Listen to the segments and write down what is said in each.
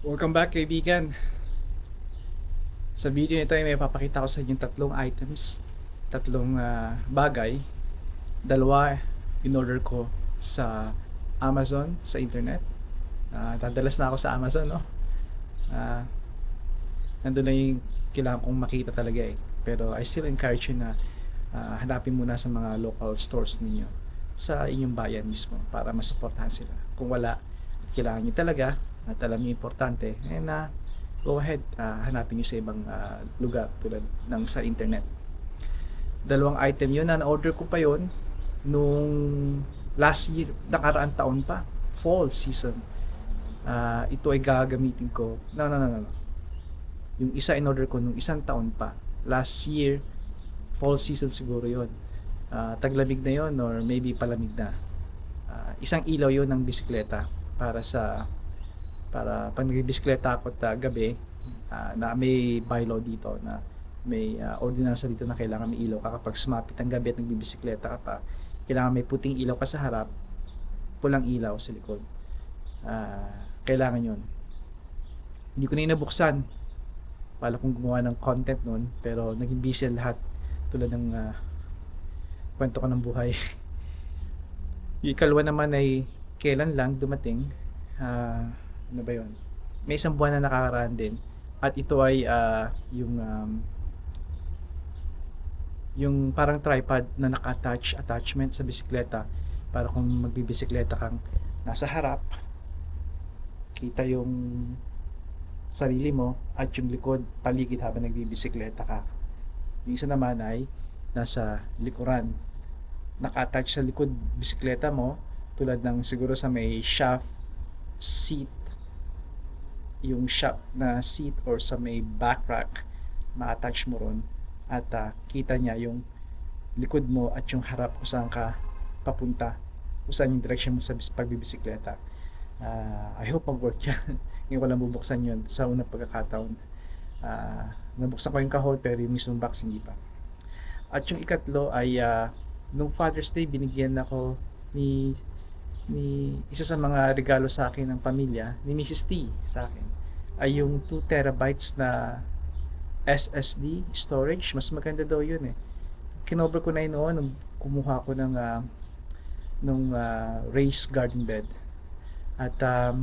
Welcome back, kaibigan. Sa video nito ay may papakita ko sa inyo tatlong items, tatlong bagay. Dalawa in order ko sa Amazon, sa internet. Dadalas na ako sa Amazon, no? Ah, Nandun na yung kailangan kong makita talaga eh. Pero I still encourage you na hanapin muna sa mga local stores ninyo sa inyong bayan mismo para masuportahan sila. Kung wala, kailangan nyo talaga at alam nyo importante, go ahead, hanapin nyo sa ibang lugar tulad ng sa internet. Dalawang item yun, na-order ko pa yun nung last year, nakaraang taon pa, fall season. Ito ay gagamitin ko, no. Yung isa in order ko nung isang taon pa, last year, fall season siguro yon. Taglamig na yon or maybe palamig na. Isang ilaw yon ng bisikleta para pag nagbibisikleta ako at gabi, na may bylaw dito na may ordinansa dito na kailangan may ilaw ka kapag sumapit ang gabi at nagbibisikleta ka pa. Kailangan may puting ilaw ka sa harap, pulang ilaw sa likod. Kailangan yon. Hindi ko na inabuksan. Pala kong gumawa ng content noon, pero naging busy lahat tulad ng kwento ko ng buhay. Yung ikalwa naman ay kailan lang dumating. Ano ba yun? May isang buwan na nakakaraan din. At ito ay yung parang tripod na naka-attach attachment sa bisikleta para kung magbibisikleta kang nasa harap, kita yung sarili mo at yung likod paligid habang nagbibisikleta ka. Yung isa naman ay nasa likuran, naka-attach sa likod bisikleta mo tulad ng siguro sa may shaft seat, yung shaft na seat or sa may back rack, ma-attach mo ron at kita niya yung likod mo at yung harap kung saan ka papunta, kung saan yung direction mo sa pagbibisikleta. I hope mag-work yan. Ngayon ko lang bubuksan yun sa unang pagkakataon. Nabuksan ko yung kahon pero yung mismong box hindi pa. At yung ikatlo ay nung Father's Day binigyan ako ni isa sa mga regalo sa akin ng pamilya ni Mrs. T sa akin ay yung 2 terabytes na SSD storage. Mas maganda daw yun eh. Kinover ko na yun noon nung kumuha ko ng raised garden bed. At 2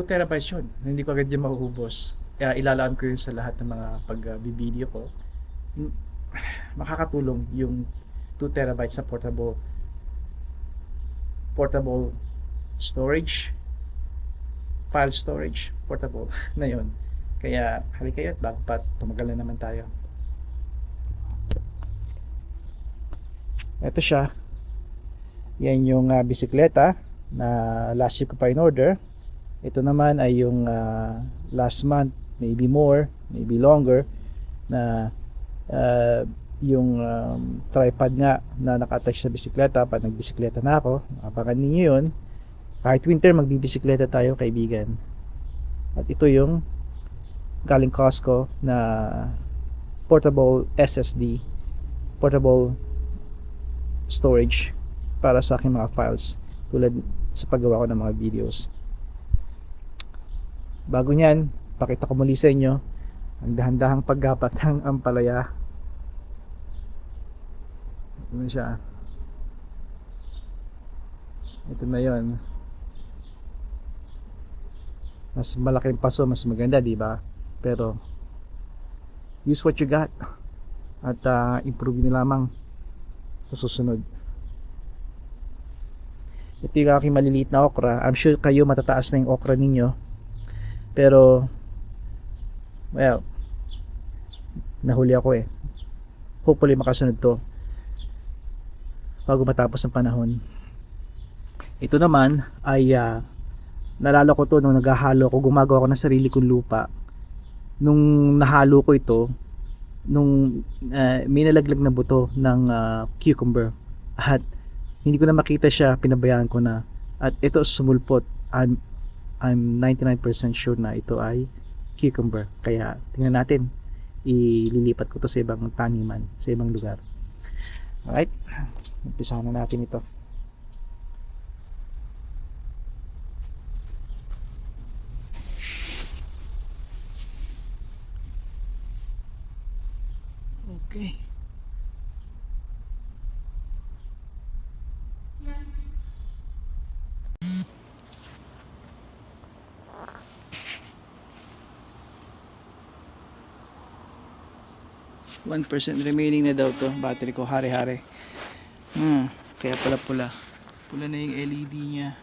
terabytes yun. Hindi ko agad yung mahuhubos. Kaya ilalaan ko yun sa lahat ng mga pag-video ko. Makakatulong yung 2 terabytes na portable storage, file storage, portable na yun. Kaya halika kayo at bago pa tumagal na naman tayo. Ito siya. Yan yung bisikleta na last year ko pa in order. Ito naman ay yung last month, maybe more, maybe longer, na yung tripod nga na naka-attach sa bisikleta pag nagbisikleta na ako. Abangan ninyo yun. Kahit winter magbibisikleta tayo, kaibigan. At ito yung galing Costco na portable SSD, portable storage para sa aking mga files tulad sa paggawa ko ng mga videos. Bago nyan, pakita ko muli sa inyo ang dahan-dahang paggapat ng ampalaya. Ito na siya. Ito na yon. Mas malaking paso, mas maganda, di ba? Pero use what you got at improve nyo lamang sa susunod. Ito yung aking maliliit na okra. I'm sure kayo matataas na yung okra ninyo, pero well, nahuli ako eh. Hopefully makasunod to bago matapos ang panahon. Ito naman ay nalala ko to nung naghahalo ko, gumagawa ko ng sarili kong lupa. Nung nahalo ko ito, nung may nalaglag na buto ng cucumber at hindi ko na makita siya, pinabayaan ko na at ito sumulpot. I'm 99% sure na ito ay cucumber, kaya tingnan natin, ililipat ko to sa ibang taniman, sa ibang lugar. Alright, umpisahan na natin ito. Okay. One percent remaining na daw to. Battery ko hari-hari. Kaya pala pula. Pula na yung LED niya.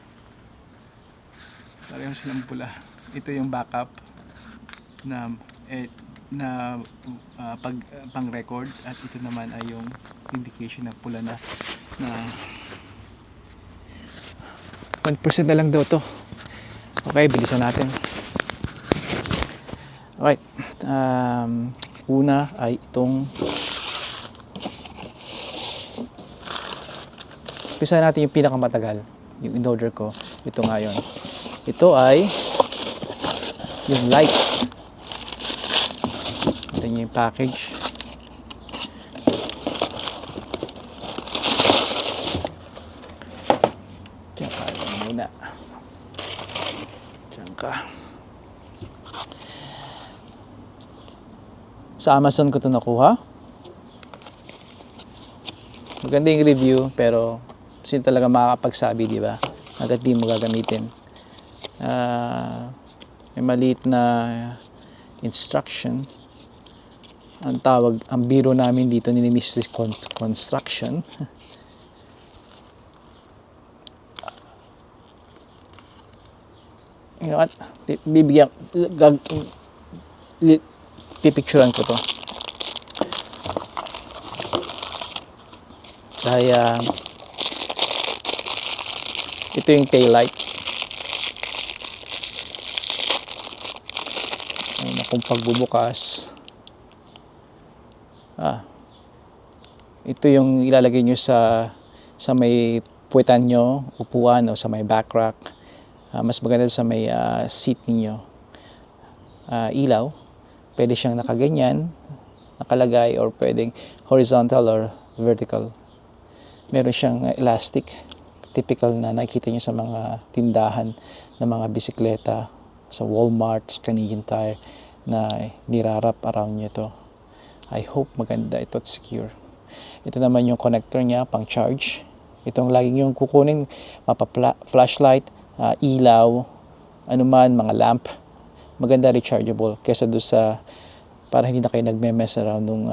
Pareho silang pula. Ito yung backup na pang record, at ito naman ay yung indication na pula na 1% na lang daw to. Okay, bilisan natin. Okay. Una ay itong umpisa natin yung pinakamatagal, yung in-order ko. Ito nga yun. Ito ay yung light. Ito yung package. Diyan ka muna. Diyan ka. Sa Amazon ko ito nakuha. Maganda yung review, pero sino talaga makakapagsabi, di ba? Agad di mo gagamitin. May maliit na instruction. Ang biro namin dito ni Mrs. Construction. You know what? Pipicturean ko to. Kaya ito yung tail light. Ayun na kung pagbubukas. Ito yung ilalagay nyo sa may puwetan nyo, upuan, o sa may back rack. Mas maganda sa may seat niyo. Ilaw. Pwede siyang nakaganyan, nakalagay, or pwedeng horizontal or vertical. Meron siyang elastic, typical na nakikita nyo sa mga tindahan ng mga bisikleta, sa Walmart, Canadian Tire, na nirarap around nyo ito. I hope maganda ito at secure. Ito naman yung connector niya, pang charge. Itong laging yung kukunin, flashlight, ilaw, anuman, mga lamp. Maganda, rechargeable kesa doon sa para hindi na kayo nagme-mess around ng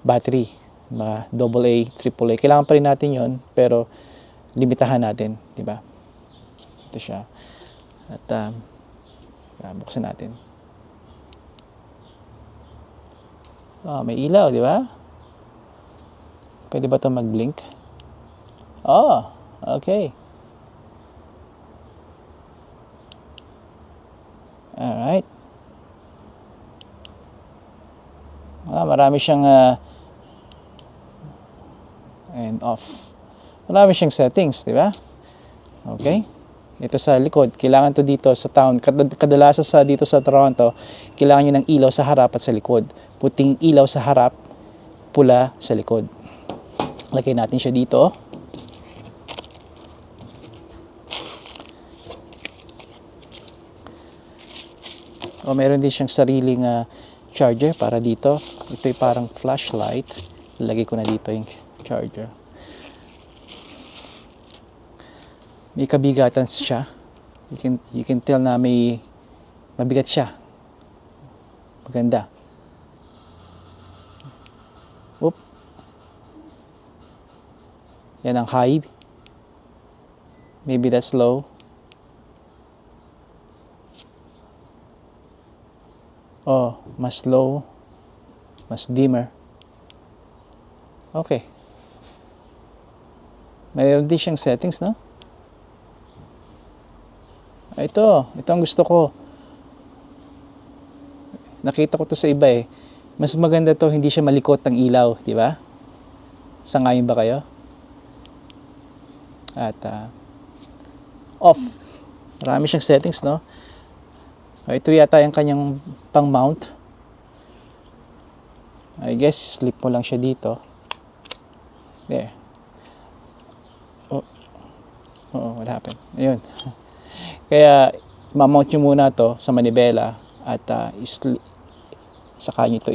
battery, mga AA, AAA. Kailangan pa rin natin yon, pero limitahan natin, di ba? Ito siya. At buksan natin. May ilaw, di ba? Pwede ba ito mag-blink? Okay. Alright. Marami siyang and off. Marami siyang settings, di ba? Okay. Ito sa likod, kailangan to dito sa town. Kadalasan dito sa Toronto, kailangan niyo ng ilaw sa harap at sa likod. Puting ilaw sa harap, pula sa likod. Lagay natin siya dito. Meron din siyang sariling charger para dito. Ito'y parang flashlight. Lagay ko na dito yung charger. May kabigatan siya. You can tell na may mabigat siya. Maganda. Yan ang high. Maybe that's low. Mas low, mas dimmer. Okay. Mayroon din siyang settings, no? Ito ang gusto ko. Nakita ko to sa iba eh. Mas maganda to, hindi siya malikot ang ilaw, di ba? Sangayon ba kayo? At off. Marami siyang settings, no? Ito yata yung kanyang pang-mount. I guess, slip mo lang siya dito. There. What happened? Ayun. Kaya, ma-mount nyo muna to sa manibela at saka nyo ito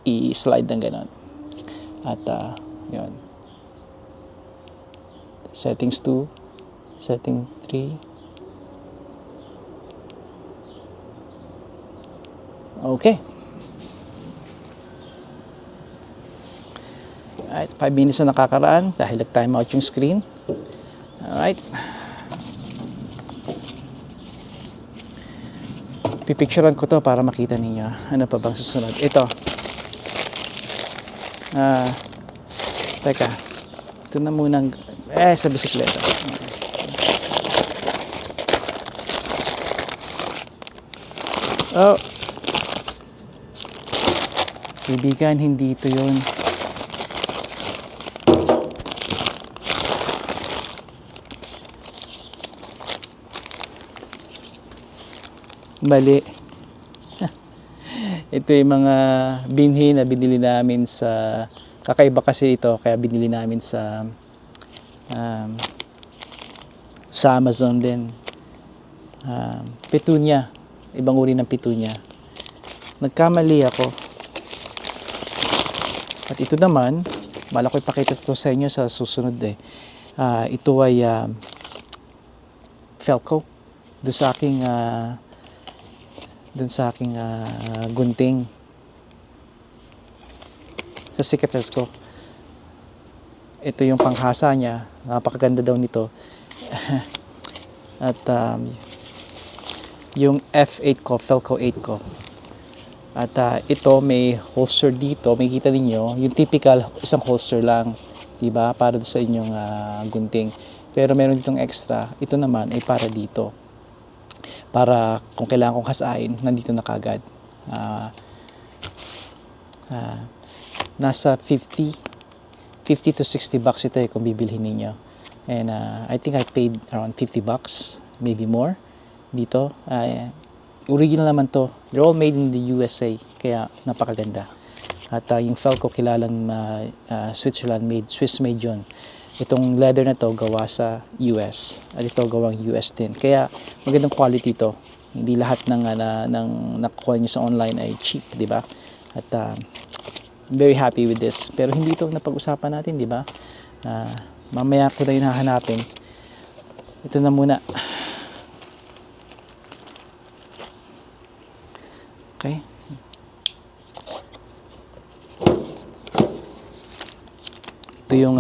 i-slide ng ganon. At yun. Settings 2, setting 3. Okay. Alright, 5 minutes na nakakaraan dahil nag-time out yung screen. Alright. Pipicturean ko to para makita ninyo. Ano pa bang susunod? Ito. Teka. Ito na munang sa bisikleta. Oh. Kaibigan, hindi ito yun. Mali. Ito yung mga binhi na binili namin sa, kakaiba kasi ito, kaya binili namin sa Amazon din. Petunia, ibang uri ng petunia. Nagkamali ako. At ito naman, bala ko ipakita ito sa inyo sa susunod eh. Ito ay Felco. Doon sa aking gunting sa Cicatrix ko. Ito yung panghasa niya, napakaganda daw nito. At yung F8 ko, Felco 8 ko. At ito may holster dito, makikita niyo yung typical isang holster lang, 'di ba? Para sa inyong gunting. Pero meron ditong extra, ito naman ay para dito. Para kung kailangan kong hasain, nandito na kagad. Nasa 50 to 60 bucks ito kung bibilhin ninyo. And I think I paid around 50 bucks, maybe more dito. Original naman to. They're all made in the USA, kaya napakaganda. At yung Felco kilalang Switzerland made, Swiss made yun. Itong leather na to gawa sa US at ito gawang US din. Kaya magandang quality to. Hindi lahat ng nakuha nyo sa online ay cheap, di ba? At very happy with this. Pero hindi ito napag-usapan natin, di ba? Mamaya ko na yun hahanapin. Ito na muna. Okay. Ito yung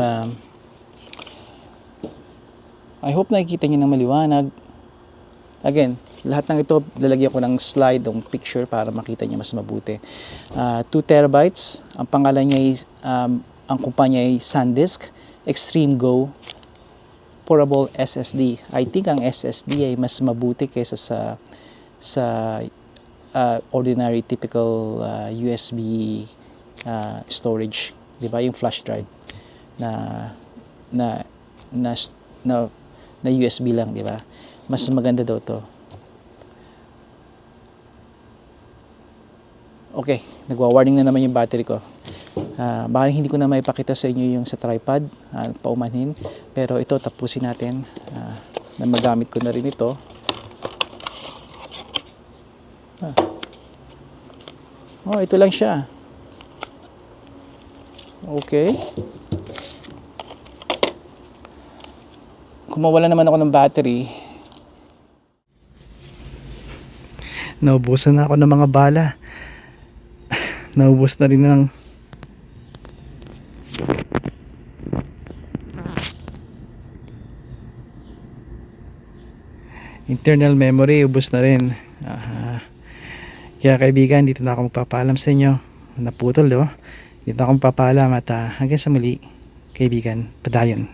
I hope nakikita niyo ng maliwanag. Again, lahat ng ito lalagyan ko ng slide o picture para makita niyo mas mabuti. 2 terabytes. Ang pangalan niya ay ang kumpanya ay SanDisk Extreme Go Portable SSD. I think ang SSD ay mas mabuti kaysa sa ordinary typical USB storage, 'di ba? Yung flash drive na USB lang, di ba? Mas maganda daw to. Okay, nagwa-warning na naman yung battery ko. Baka hindi ko na maipakita sa inyo yung sa tripod, paumanhin. Pero ito, tapusin natin. Na magamit ko na rin ito. Oh, ito lang siya. Okay. Kung mawala naman ako ng battery, naubusan na ako ng mga bala. Naubos na rin ng internal memory, ubos na rin. Kaya kaibigan, dito na ako magpapaalam sa inyo. Naputol, diba? Dito na ako magpapaalam at hanggang sa muli, kaibigan, padayon.